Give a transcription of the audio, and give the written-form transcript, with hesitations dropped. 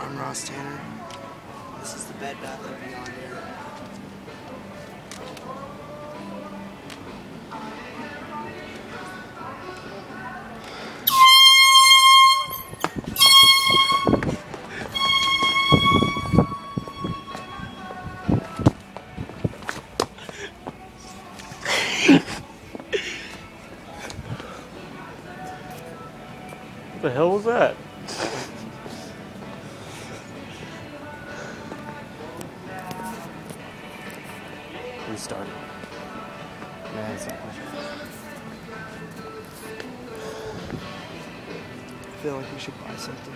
I'm Ross Tanner. This is the Bed Bath & Beyond here. What the hell was that? Restart. Man, it's not pushing. I feel like we should buy something.